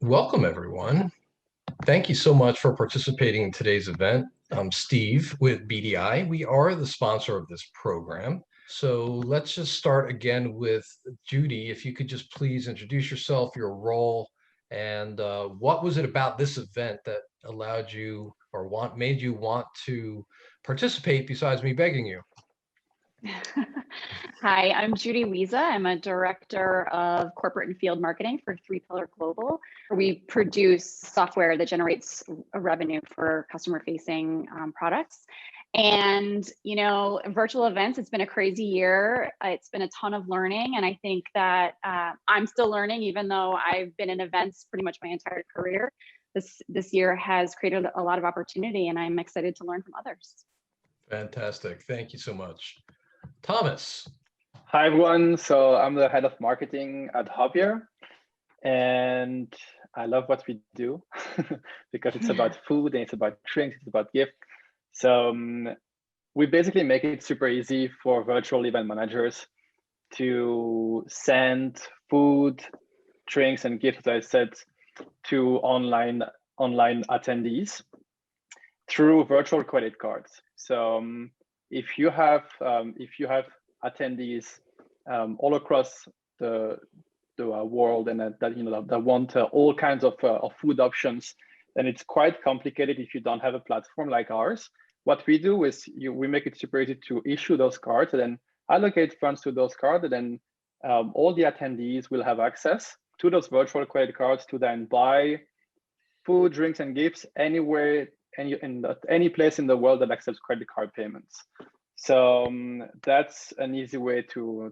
Welcome, everyone. Thank you so much for participating in today's event. I'm Steve with BDI. We are the sponsor of this program. So let's just start again with Judy. If you could just please introduce yourself, your role, and what was it about this event that allowed you or made you want to participate besides me begging you? Hi, I'm Judy Wiesa. I'm a director of corporate and field marketing for 3Pillar Global. We produce software that generates a revenue for customer-facing products. And, virtual events, it's been a crazy year. It's been a ton of learning. And I think that I'm still learning, even though I've been in events pretty much my entire career. This year has created a lot of opportunity, and I'm excited to learn from others. Fantastic. Thank you so much. Thomas. Hi, everyone. So I'm the head of marketing at Hoppier, and I love what we do because it's about food and it's about drinks, it's about gifts. So we basically make it super easy for virtual event managers to send food, drinks, and gifts, as I said, to online attendees through virtual credit cards. So if you have attendees all across the world and that want all kinds of food options, then it's quite complicated if you don't have a platform like ours. What we do is we make it super easy to issue those cards and then allocate funds to those cards, and then all the attendees will have access to those virtual credit cards to then buy food, drinks, and gifts anywhere, any place in the world that accepts credit card payments. So that's an easy way to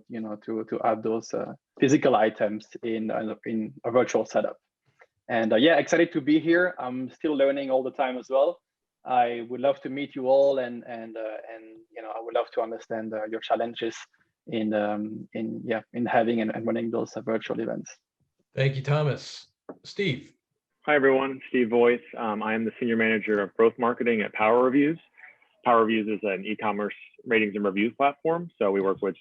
add those physical items in a virtual setup. And yeah, excited to be here. I'm still learning all the time as well. I would love to meet you all, and I would love to understand your challenges in having and running those virtual events. Thank you, Thomas. Steve. Hi, everyone. Steve Voice. I am the Senior Manager of Growth Marketing at Power Reviews. Power Reviews is an e-commerce ratings and reviews platform. So we work with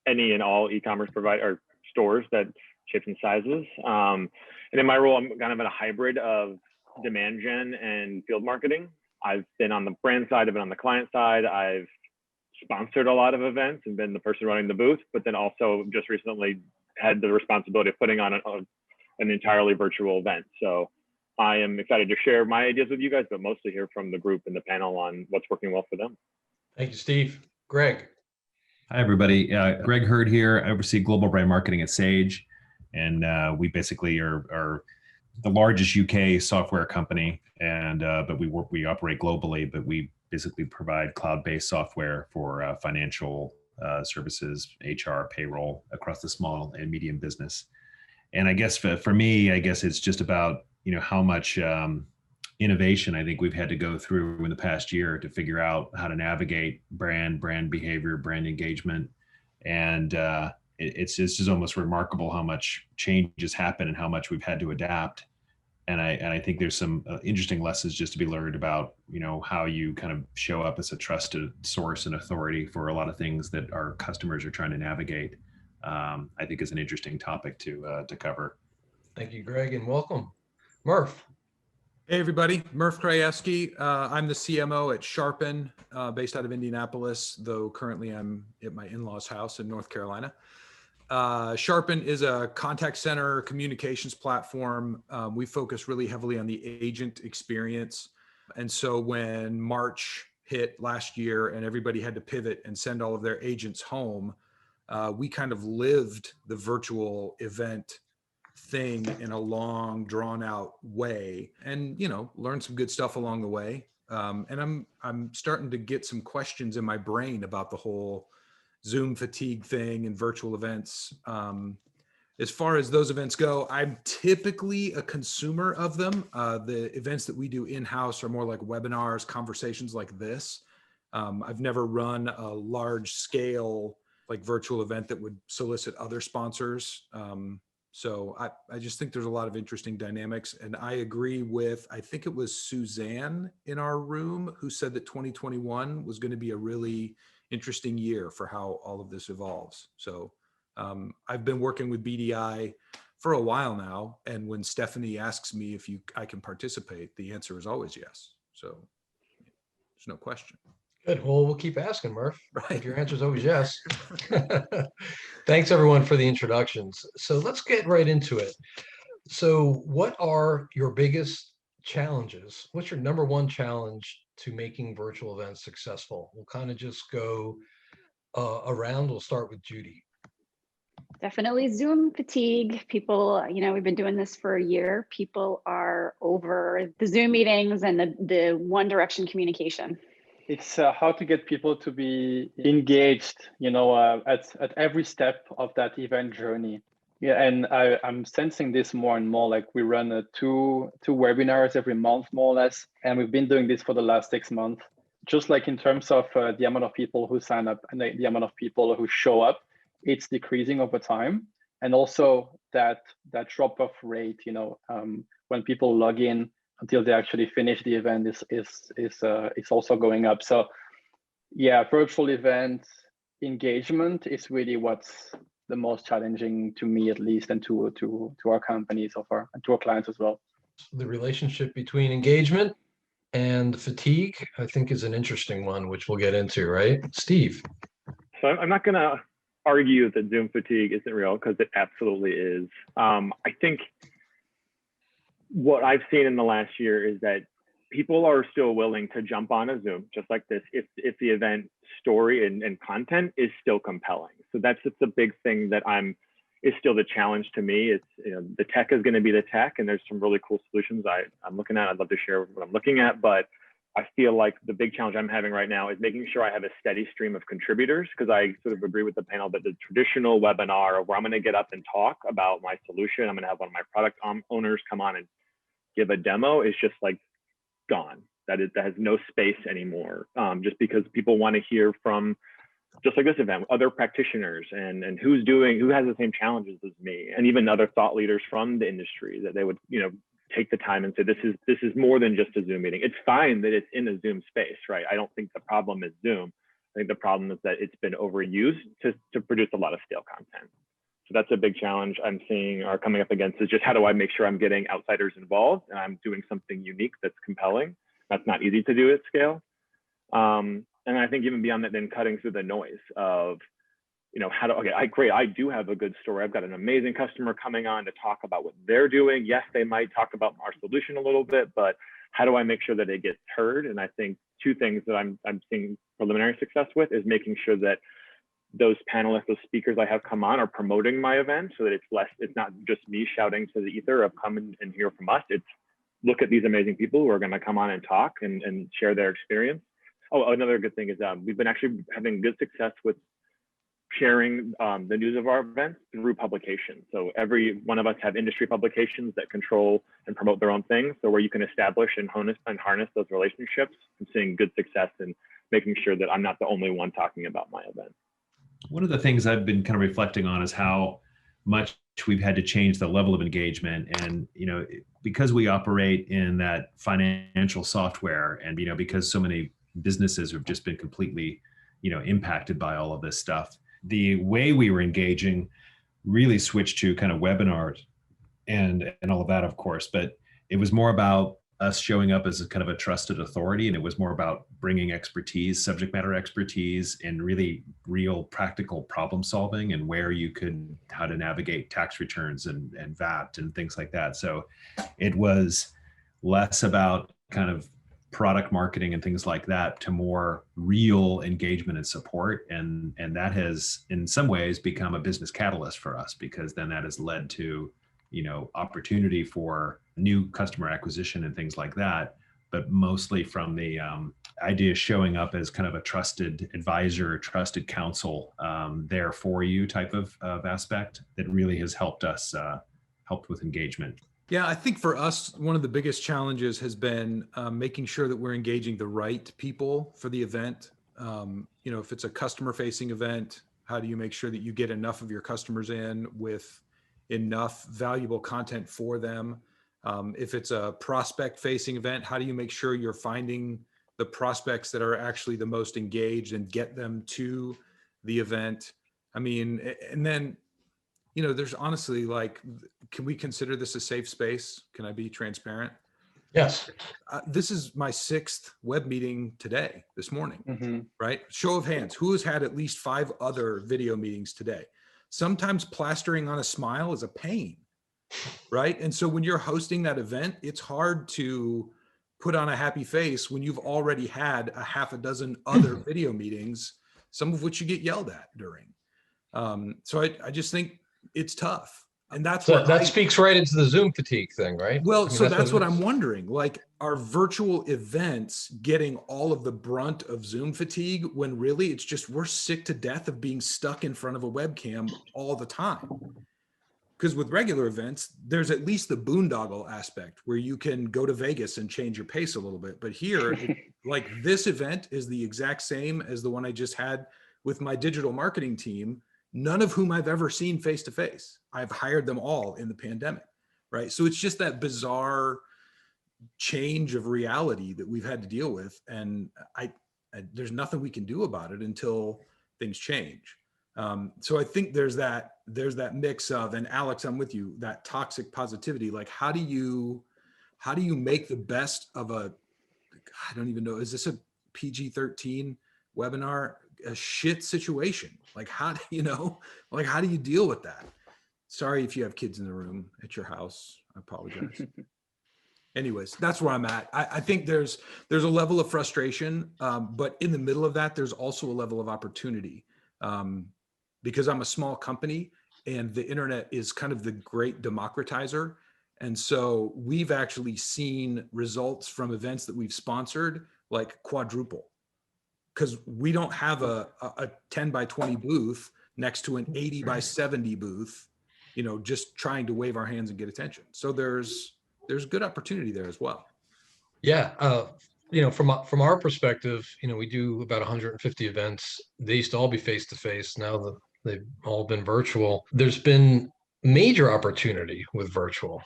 any and all e-commerce provider stores that shapes and sizes. And in my role, I'm kind of in a hybrid of demand gen and field marketing. I've been on the brand side, I've been on the client side. I've sponsored a lot of events and been the person running the booth, but then also just recently had the responsibility of putting on an entirely virtual event. So I am excited to share my ideas with you guys, but mostly hear from the group and the panel on what's working well for them. Thank you, Steve. Greg. Hi, everybody. Greg Hurd here. I oversee global brand marketing at Sage. And we basically are the largest UK software company. And but we operate globally, but we basically provide cloud-based software for financial services, HR, payroll across the small and medium business. And I guess for me, it's just about how much innovation I think we've had to go through in the past year to figure out how to navigate brand behavior, brand engagement. And it's just almost remarkable how much change has happened and how much we've had to adapt. And I think there's some interesting lessons just to be learned about, how you kind of show up as a trusted source and authority for a lot of things that our customers are trying to navigate. I think is an interesting topic to cover. Thank you, Greg, and welcome. Murph. Hey, everybody. Murph Krajewski. I'm the CMO at Sharpen, based out of Indianapolis, though currently I'm at my in-laws' house in North Carolina. Sharpen is a contact center communications platform. We focus really heavily on the agent experience. And so when March hit last year and everybody had to pivot and send all of their agents home, we kind of lived the virtual event thing in a long, drawn out way, and learned some good stuff along the way. And I'm starting to get some questions in my brain about the whole Zoom fatigue thing and virtual events. As far as those events go, I'm typically a consumer of them. The events that we do in-house are more like webinars, conversations like this. I've never run a large scale like virtual event that would solicit other sponsors. So I just think there's a lot of interesting dynamics. And I agree with, I think it was Suzanne in our room who said that 2021 was going to be a really interesting year for how all of this evolves. So I've been working with BDI for a while now. And when Stephanie asks me if I can participate, the answer is always yes. So there's no question. Good. Well, we'll keep asking, Murph. Right. If your answer is always yes. Thanks, everyone, for the introductions. So let's get right into it. So what are your biggest challenges? What's your number one challenge to making virtual events successful? We'll kind of just go around. We'll start with Judy. Definitely Zoom fatigue. People, we've been doing this for a year. People are over the Zoom meetings and the one direction communication. It's how to get people to be engaged, at every step of that event journey. Yeah, and I'm sensing this more and more. Like we run two webinars every month, more or less, and we've been doing this for the last 6 months. Just like in terms of the amount of people who sign up and the amount of people who show up, it's decreasing over time. And also that drop-off rate, when people log in until they actually finish the event is also going up. So yeah, virtual event engagement is really what's the most challenging to me, at least, and to our company so far, and to our clients as well. The relationship between engagement and fatigue, I think, is an interesting one, which we'll get into, right? Steve. So I'm not going to argue that Zoom fatigue isn't real, because it absolutely is. I think what I've seen in the last year is that people are still willing to jump on a Zoom just like this if the event story and content is still compelling. So that's a big thing that is still the challenge to me. It's the tech is going to be the tech, and there's some really cool solutions I'm looking at. I'd love to share what I'm looking at, but I feel like the big challenge I'm having right now is making sure I have a steady stream of contributors, because I sort of agree with the panel that the traditional webinar where I'm going to get up and talk about my solution, I'm going to have one of my product owners come on and give a demo, is just like gone. That has no space anymore, just because people want to hear from, just like this event, other practitioners and who has the same challenges as me, and even other thought leaders from the industry, that they would take the time and say, this is more than just a Zoom meeting. It's fine that it's in a Zoom space, right? I don't think the problem is Zoom. I think the problem is that it's been overused to produce a lot of stale content. So that's a big challenge I'm seeing or coming up against, is just how do I make sure I'm getting outsiders involved and I'm doing something unique that's compelling. That's not easy to do at scale. And I think even beyond that, then cutting through the noise of, I do have a good story. I've got an amazing customer coming on to talk about what they're doing. Yes, they might talk about our solution a little bit, but how do I make sure that it gets heard? And I think two things that I'm seeing preliminary success with is making sure that those panelists, those speakers I have come on are promoting my event, so that it's not just me shouting to the ether of come and hear from us. It's look at these amazing people who are going to come on and talk and share their experience. Oh, another good thing is we've been actually having good success with sharing the news of our events through publication. So every one of us have industry publications that control and promote their own things. So where you can establish and harness those relationships. I'm seeing good success in making sure that I'm not the only one talking about my event. One of the things I've been kind of reflecting on is how much we've had to change the level of engagement. And, because we operate in that financial software, and, because so many businesses have just been completely, impacted by all of this stuff, the way we were engaging really switched to kind of webinars and all of that, of course, but it was more about us showing up as a kind of a trusted authority. And it was more about bringing expertise, subject matter expertise, and really real practical problem solving, and how to navigate tax returns and VAT and things like that. So it was less about kind of product marketing and things like that to more real engagement and support. And that has in some ways become a business catalyst for us, because then that has led to opportunity for new customer acquisition and things like that, but mostly from the idea of showing up as kind of a trusted advisor, trusted counsel there for you type of aspect that really has helped us, helped with engagement. Yeah, I think for us, one of the biggest challenges has been making sure that we're engaging the right people for the event. If it's a customer-facing event, how do you make sure that you get enough of your customers in with enough valuable content for them? If it's a prospect-facing event, how do you make sure you're finding the prospects that are actually the most engaged and get them to the event? I mean, and then, you know, there's honestly like, can we consider this a safe space? Can I be transparent? Yes. This is my 6th web meeting today, this morning, Mm-hmm. right? Show of hands, who has had at least 5 other video meetings today? Sometimes plastering on a smile is a pain, right? And so when you're hosting that event, it's hard to put on a happy face when you've already had a half a dozen other video meetings, some of which you get yelled at during. So I just think it's tough. And that's So where that speaks right into the Zoom fatigue thing, right? well, I mean, so that's what it I'm is. wondering. Like, are virtual events getting all of the brunt of Zoom fatigue when really it's just we're sick to death of being stuck in front of a webcam all the time? Because with regular events, there's at least the boondoggle aspect where you can go to Vegas and change your pace a little bit. But here, like this event is the exact same as the one I just had with my digital marketing team, none of whom I've ever seen face to face. I've hired them all in the pandemic, right? So it's just that bizarre change of reality that we've had to deal with. And there's nothing we can do about it until things change. So I think there's that mix of, and Alex, I'm with you, that toxic positivity. Like, how do you make the best of I don't even know, is this a PG-13 webinar? A shit situation? Like, how do you deal with that? Sorry if you have kids in the room at your house, I apologize. Anyways, that's where I'm at. I think there's a level of frustration, but in the middle of that, there's also a level of opportunity. Because I'm a small company and the internet is kind of the great democratizer. And so we've actually seen results from events that we've sponsored like quadruple, because we don't have a 10 by 20 booth next to an 80 by 70 booth, you know, just trying to wave our hands and get attention. So there's good opportunity there as well. Yeah. You know, from our perspective, you know, we do about 150 events. They used to all be face to face. Now that they've all been virtual, there's been major opportunity with virtual.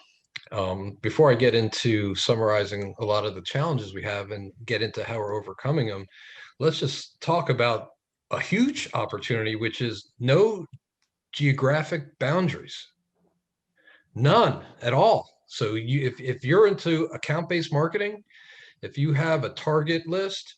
Before I get into summarizing a lot of the challenges we have and get into how we're overcoming them, let's just talk about a huge opportunity, which is no geographic boundaries. None at all. So if you're into account-based marketing, if you have a target list,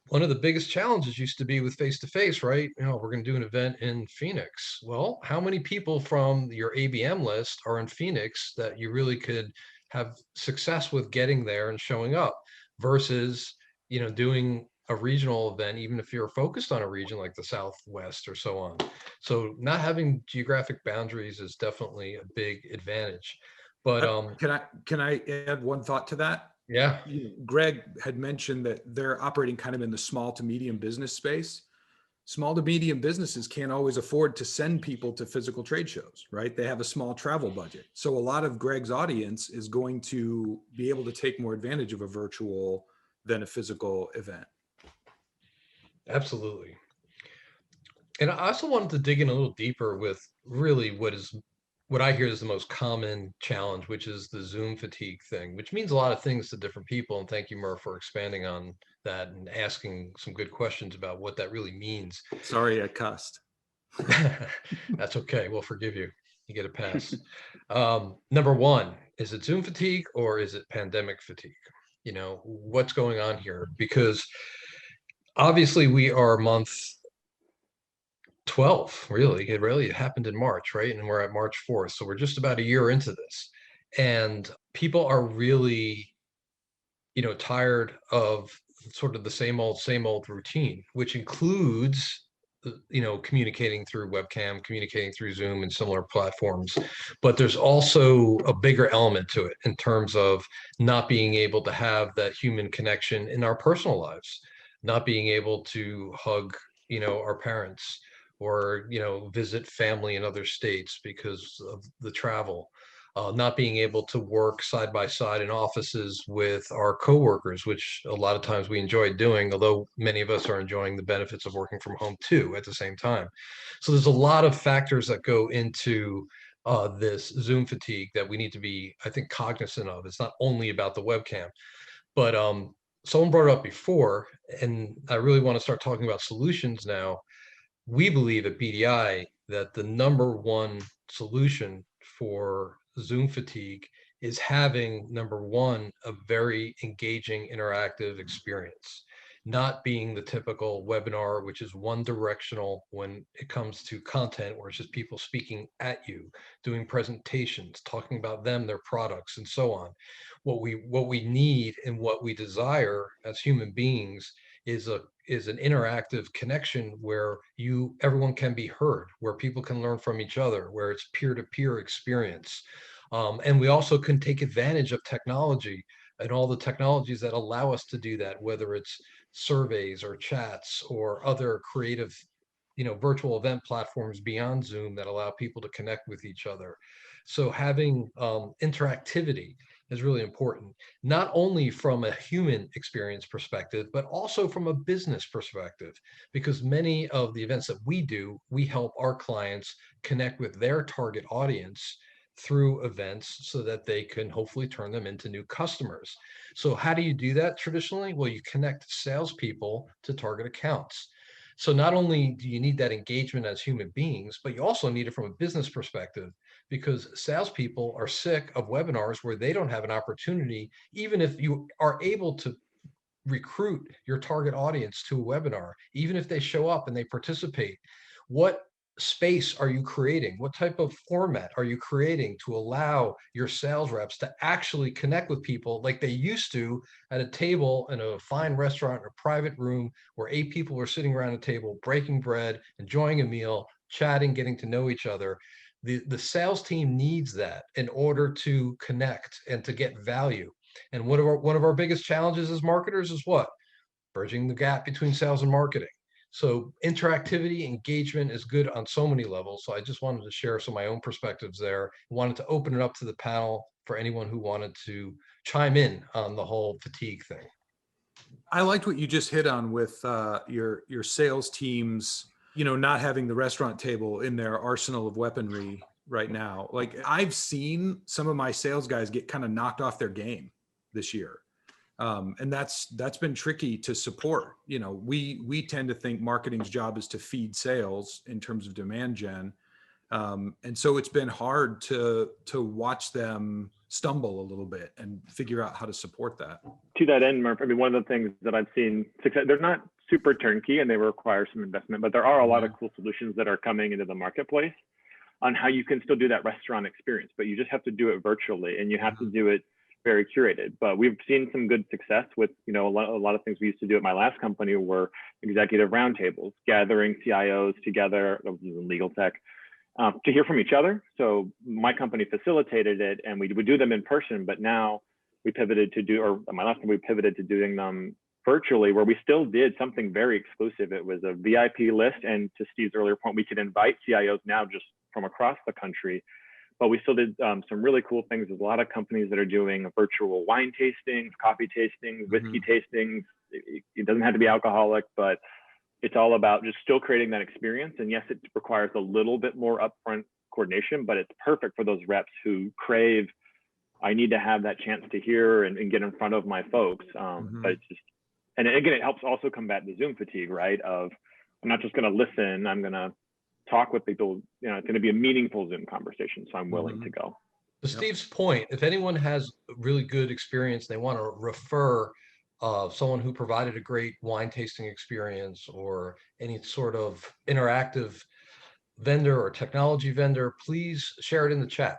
one of the biggest challenges used to be with face-to-face, right? You know, we're going to do an event in Phoenix. Well, how many people from your ABM list are in Phoenix that you really could have success with getting there and showing up versus, you know, doing a regional event, even if you're focused on a region like the Southwest or so on. So not having geographic boundaries is definitely a big advantage. But Can I add one thought to that? yeah. Greg had mentioned that they're operating kind of in the small to medium business space. Small to medium businesses can't always afford to send people to physical trade shows, right? They have a small travel budget. So a lot of Greg's audience is going to be able to take more advantage of a virtual than a physical event. Absolutely. And I also wanted to dig in a little deeper with really what I hear is the most common challenge, which is the Zoom fatigue thing, which means a lot of things to different people. And thank you, Murph, for expanding on that and asking some good questions about what that really means. Sorry, I cussed. That's okay. We'll forgive you. You get a pass. Number one, is it Zoom fatigue or is it pandemic fatigue? You know, what's going on here? Because obviously we are month 12, really. It happened in March, right? And we're at March 4th. So we're just about a year into this. And people are really, you know, tired of sort of the same old routine, which includes, you know, communicating through webcam, communicating through Zoom and similar platforms. But there's also a bigger element to it in terms of not being able to have that human connection in our personal lives, not being able to hug, you know, our parents, or, you know, visit family in other states because of the travel, not being able to work side by side in offices with our coworkers, which a lot of times we enjoy doing, although many of us are enjoying the benefits of working from home too at the same time. So there's a lot of factors that go into this Zoom fatigue that we need to be, I think, cognizant of. It's not only about the webcam, but someone brought it up before, and I really want to start talking about solutions now. We believe at BDI that the number one solution for Zoom fatigue is having, number one, a very engaging, interactive experience, not being the typical webinar, which is one directional when it comes to content, where it's just people speaking at you, doing presentations, talking about them, their products, and so on. What we need and what we desire as human beings is an interactive connection where everyone can be heard, where people can learn from each other, where it's peer-to-peer experience. And we also can take advantage of technology and all the technologies that allow us to do that, whether it's surveys or chats or other creative, virtual event platforms beyond Zoom that allow people to connect with each other. So having interactivity is really important, not only from a human experience perspective, but also from a business perspective, because many of the events that we do, we help our clients connect with their target audience through events so that they can hopefully turn them into new customers. So how do you do that traditionally? Well, you connect salespeople to target accounts. So not only do you need that engagement as human beings, but you also need it from a business perspective, because salespeople are sick of webinars where they don't have an opportunity, even if you are able to recruit your target audience to a webinar, even if they show up and they participate. What space are you creating? What type of format are you creating to allow your sales reps to actually connect with people like they used to at a table in a fine restaurant or a private room where 8 people were sitting around a table, breaking bread, enjoying a meal, chatting, getting to know each other? The sales team needs that in order to connect and to get value. And one of our biggest challenges as marketers is what? Bridging the gap between sales and marketing. So interactivity, engagement is good on so many levels. So I just wanted to share some of my own perspectives there. I wanted to open it up to the panel for anyone who wanted to chime in on the whole fatigue thing. I liked what you just hit on with your sales teams, not having the restaurant table in their arsenal of weaponry right now. Like, I've seen some of my sales guys get kind of knocked off their game this year. And that's been tricky to support. We tend to think marketing's job is to feed sales in terms of demand gen. And so it's been hard to watch them stumble a little bit and figure out how to support that. To that end, Murph, I mean, one of the things that I've seen success, they're not super turnkey and they require some investment, but there are a lot of cool solutions that are coming into the marketplace on how you can still do that restaurant experience, but you just have to do it virtually and you have to do it very curated. But we've seen some good success with, a lot of things we used to do at my last company were executive roundtables, gathering CIOs together, legal tech, to hear from each other. So my company facilitated it and we would do them in person, but now we pivoted to my last time we pivoted to doing them virtually, where we still did something very exclusive. It was a VIP list. And to Steve's earlier point, we could invite CIOs now just from across the country, but we still did some really cool things. There's a lot of companies that are doing virtual wine tastings, coffee tastings, whiskey tastings. It doesn't have to be alcoholic, but it's all about just still creating that experience. And yes, it requires a little bit more upfront coordination, but it's perfect for those reps who crave, I need to have that chance to hear and get in front of my folks. But it's just, and again, it helps also combat the Zoom fatigue, right? Of, I'm not just going to listen, I'm going to talk with people. It's going to be a meaningful Zoom conversation. So I'm willing to go. To Steve's point, if anyone has really good experience, they want to refer someone who provided a great wine tasting experience or any sort of interactive vendor or technology vendor, please share it in the chat,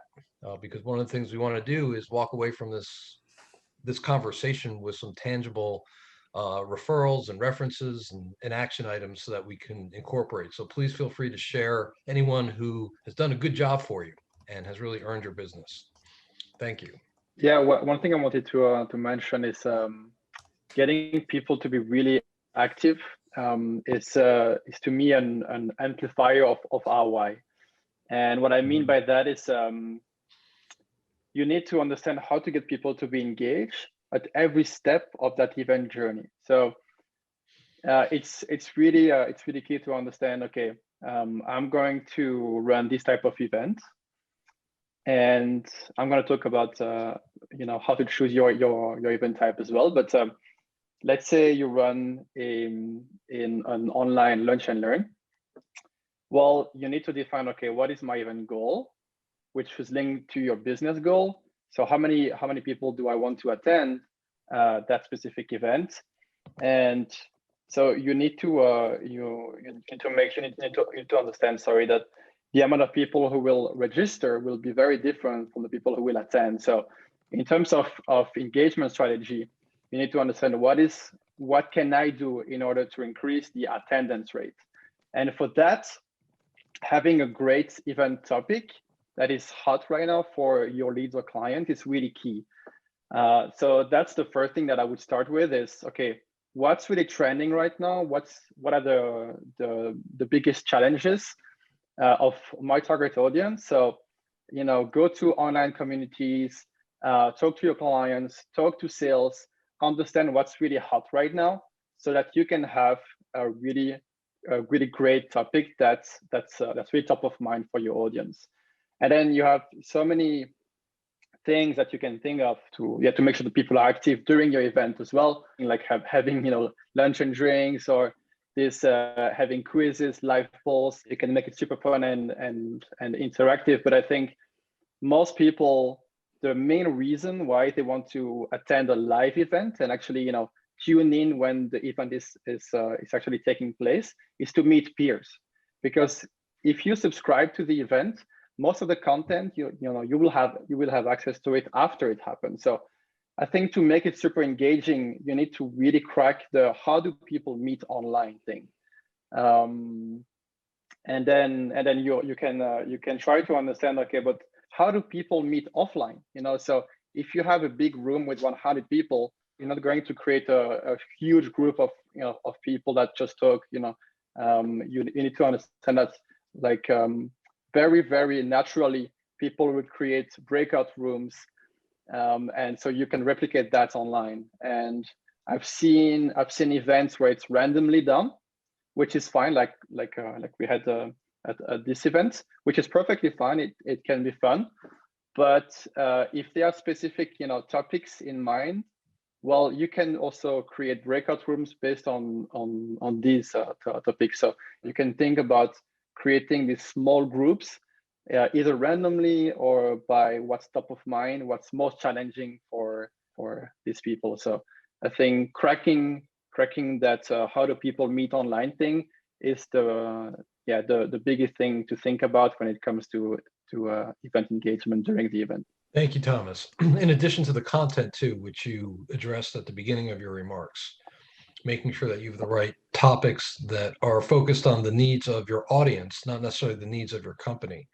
because one of the things we want to do is walk away from this conversation with some tangible referrals and references and action items so that we can incorporate. So please feel free to share anyone who has done a good job for you and has really earned your business. Thank you. Yeah, one thing I wanted to mention is getting people to be really active is to me an amplifier of ROI. And what I mean by that is you need to understand how to get people to be engaged at every step of that event journey. So it's really key to understand, okay, I'm going to run this type of event, and I'm going to talk about how to choose your event type as well. But let's say you run in an online lunch and learn. Well, you need to define, okay, what is my event goal? which is linked to your business goal. So how many people do I want to attend that specific event? And so you need to you need to understand, sorry, that the amount of people who will register will be very different from the people who will attend. So in terms of engagement strategy, you need to understand what can I do in order to increase the attendance rate. And for that, having a great event topic that is hot right now for your leads or client is really key. So that's the first thing that I would start with is, okay, what's really trending right now? What are the biggest challenges of my target audience? So, go to online communities, talk to your clients, talk to sales, understand what's really hot right now, so that you can have a really great topic that's really top of mind for your audience. And then you have so many things that you can think of to make sure that people are active during your event as well, like having lunch and drinks, or this having quizzes, live polls. You can make it super fun and interactive. But I think most people, the main reason why they want to attend a live event and actually tune in when the event is actually taking place is to meet peers. Because if you subscribe to the event, most of the content you will have access to it after it happens. So I think to make it super engaging, you need to really crack the how do people meet online thing. And then you can try to understand, okay, but how do people meet offline? So if you have a big room with 100 people, you're not going to create a huge group of people that just talk. You need to understand that, like, very, very naturally, people would create breakout rooms, and so you can replicate that online. And I've seen events where it's randomly done, which is fine. Like we had at this event, which is perfectly fine. It can be fun, but if there are specific topics in mind, well, you can also create breakout rooms based on these topics. So you can think about creating these small groups, either randomly or by what's top of mind, what's most challenging for these people. So I think cracking that how do people meet online thing is the biggest thing to think about when it comes to event engagement during the event. Thank you, Thomas. In addition to the content too, which you addressed at the beginning of your remarks, making sure that you have the right topics that are focused on the needs of your audience, not necessarily the needs of your company.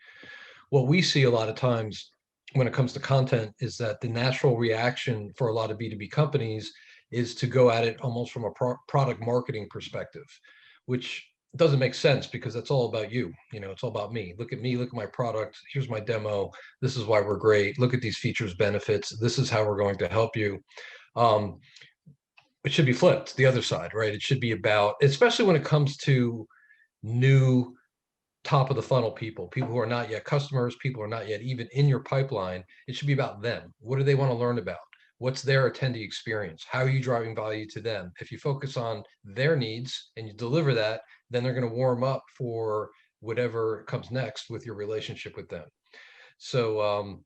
What we see a lot of times when it comes to content is that the natural reaction for a lot of B2B companies is to go at it almost from a product marketing perspective, which doesn't make sense because that's all about you. It's all about me. Look at me, look at my product. Here's my demo. This is why we're great. Look at these features, benefits. This is how we're going to help you. It should be flipped, the other side, right? It should be about, especially when it comes to new top of the funnel people who are not yet customers, people who are not yet even in your pipeline. It should be about them. What do they want to learn about? What's their attendee experience? How are you driving value to them? If you focus on their needs and you deliver that, then they're going to warm up for whatever comes next with your relationship with them. So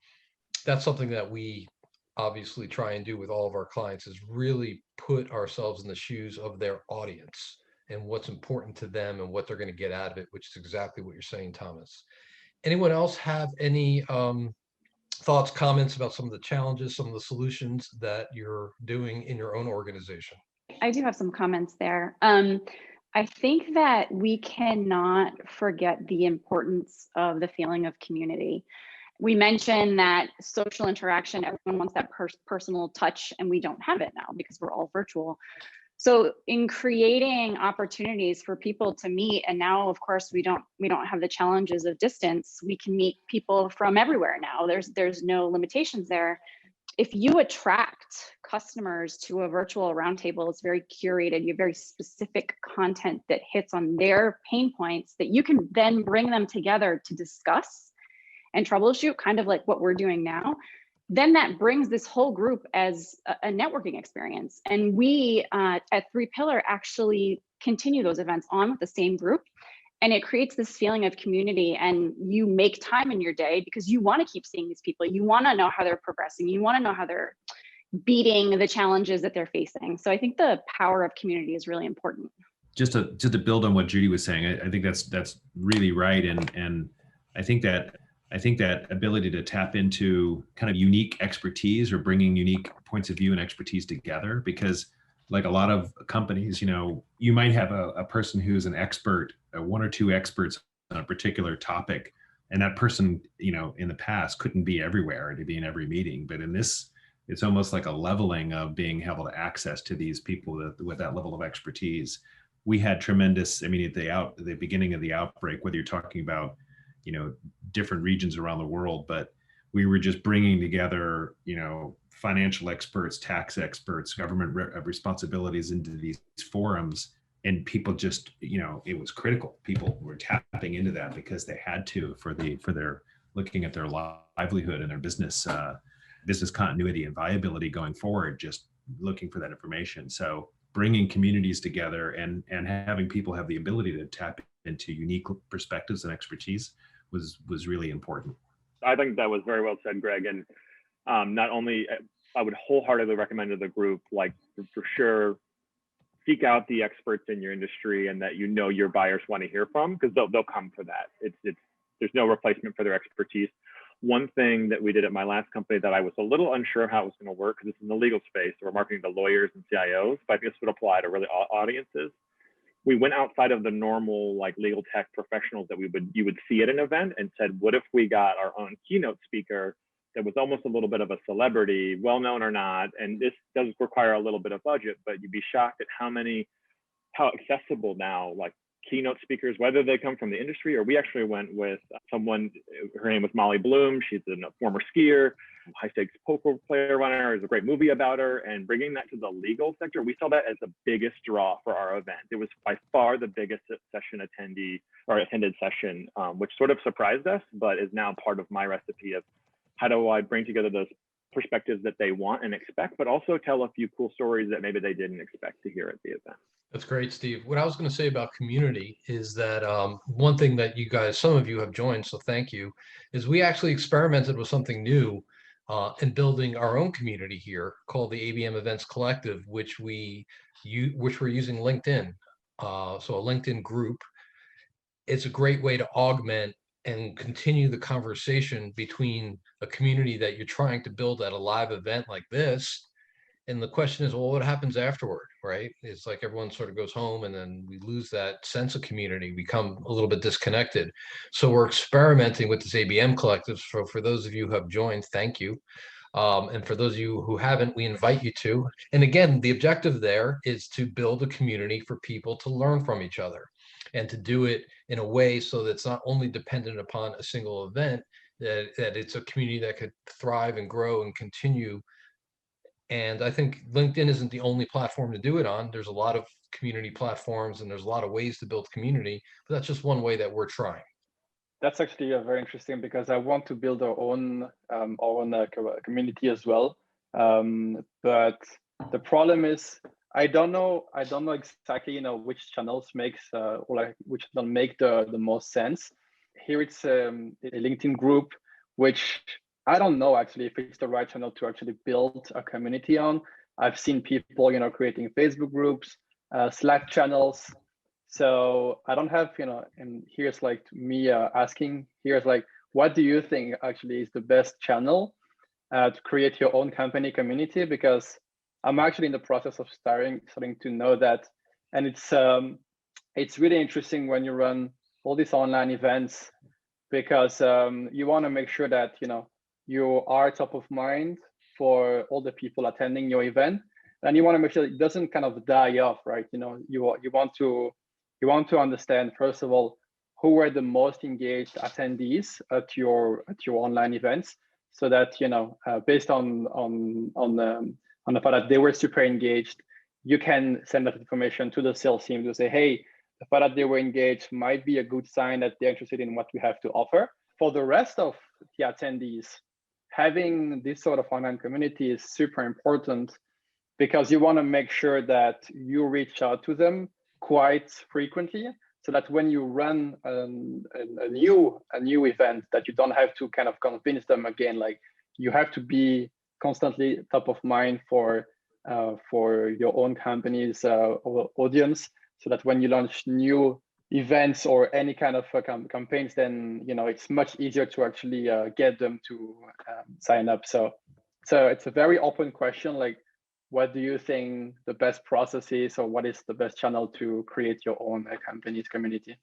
that's something that we obviously try and do with all of our clients, is really put ourselves in the shoes of their audience and what's important to them and what they're going to get out of it, which is exactly what you're saying, Thomas. Anyone else have any thoughts, comments about some of the challenges, some of the solutions that you're doing in your own organization? I do have some comments there. I think that we cannot forget the importance of the feeling of community. We mentioned that social interaction, everyone wants that personal touch, and we don't have it now because we're all virtual. So in creating opportunities for people to meet, and now of course we don't have the challenges of distance, we can meet people from everywhere now. There's no limitations there. If you attract customers to a virtual roundtable, it's very curated. You have very specific content that hits on their pain points that you can then bring them together to discuss and troubleshoot, kind of like what we're doing now. Then that brings this whole group as a networking experience. And we at 3Pillar actually continue those events on with the same group. And it creates this feeling of community, and you make time in your day because you want to keep seeing these people. You want to know how they're progressing. You want to know how they're beating the challenges that they're facing. So I think the power of community is really important. Just to build on what Judy was saying, I think that's really right, and I think that ability to tap into kind of unique expertise or bringing unique points of view and expertise together, because like a lot of companies, you might have a person who's an expert, one or two experts on a particular topic, and that person, in the past couldn't be everywhere to be in every meeting, but in this, it's almost like a leveling of being able to access to these people with that level of expertise. We had tremendous, at the beginning of the outbreak, whether you're talking about, different regions around the world, but we were just bringing together, financial experts, tax experts, government responsibilities into these forums, and people just, it was critical. People were tapping into that because they had to for their looking at their livelihood and their business continuity and viability going forward, just looking for that information. So bringing communities together and having people have the ability to tap into unique perspectives and expertise was really important. I think that was very well said, Greg. And not only, I would wholeheartedly recommend to the group, like for sure, seek out the experts in your industry and that your buyers want to hear from, because they'll come for that. There's no replacement for their expertise. One thing that we did at my last company that I was a little unsure of how it was going to work, because it's in the legal space, so we're marketing to lawyers and CIOs, but I think this would apply to really all audiences. We went outside of the normal like legal tech professionals that you would see at an event and said, what if we got our own keynote speaker that was almost a little bit of a celebrity, well known or not, and this does require a little bit of budget, but you'd be shocked at how accessible now, like keynote speakers, whether they come from the industry or we actually went with someone, her name was Molly Bloom. She's a former skier, high stakes poker player runner. There's a great movie about her, and bringing that to the legal sector, we saw that as the biggest draw for our event. It was by far the biggest attended session, which sort of surprised us, but is now part of my recipe of how do I bring together those perspectives that they want and expect, but also tell a few cool stories that maybe they didn't expect to hear at the event. That's great, Steve. What I was going to say about community is that one thing that you guys, some of you have joined, so thank you, is we actually experimented with something new in building our own community here called the ABM Events Collective, which we're using LinkedIn. So a LinkedIn group. It's a great way to augment and continue the conversation between a community that you're trying to build at a live event like this. And the question is, well, what happens afterward, right? It's like everyone sort of goes home and then we lose that sense of community, become a little bit disconnected. So we're experimenting with this ABM collective. So for those of you who have joined, thank you. And for those of you who haven't, we invite you to. And again, the objective there is to build a community for people to learn from each other and to do it in a way so that it's not only dependent upon a single event, that it's a community that could thrive and grow and continue. And I think LinkedIn isn't the only platform to do it on. There's a lot of community platforms and there's a lot of ways to build community, but that's just one way that we're trying. That's actually very interesting because I want to build our own community as well. But the problem is I don't know exactly which channels makes which channel make the most sense. Here it's a LinkedIn group, which I don't know actually if it's the right channel to actually build a community on. I've seen people creating Facebook groups, Slack channels. So I don't have and here's like me asking, here's like, what do you think actually is the best channel to create your own company community? Because I'm actually in the process of starting to know that, and it's really interesting when you run all these online events because you want to make sure that you are top of mind for all the people attending your event, and you want to make sure it doesn't kind of die off, right? You want to understand first of all who were the most engaged attendees at your online events, so that based on the fact that they were super engaged, you can send that information to the sales team to say, hey, the fact that they were engaged might be a good sign that they're interested in what we have to offer. For the rest of the attendees, having this sort of online community is super important because you want to make sure that you reach out to them quite frequently so that when you run a new event, that you don't have to kind of convince them again. Like, you have to be constantly top of mind for your own company's audience, so that when you launch new events or any kind of campaigns, then it's much easier to actually get them to sign up. So it's a very open question. Like, what do you think the best process is, or what is the best channel to create your own company's community?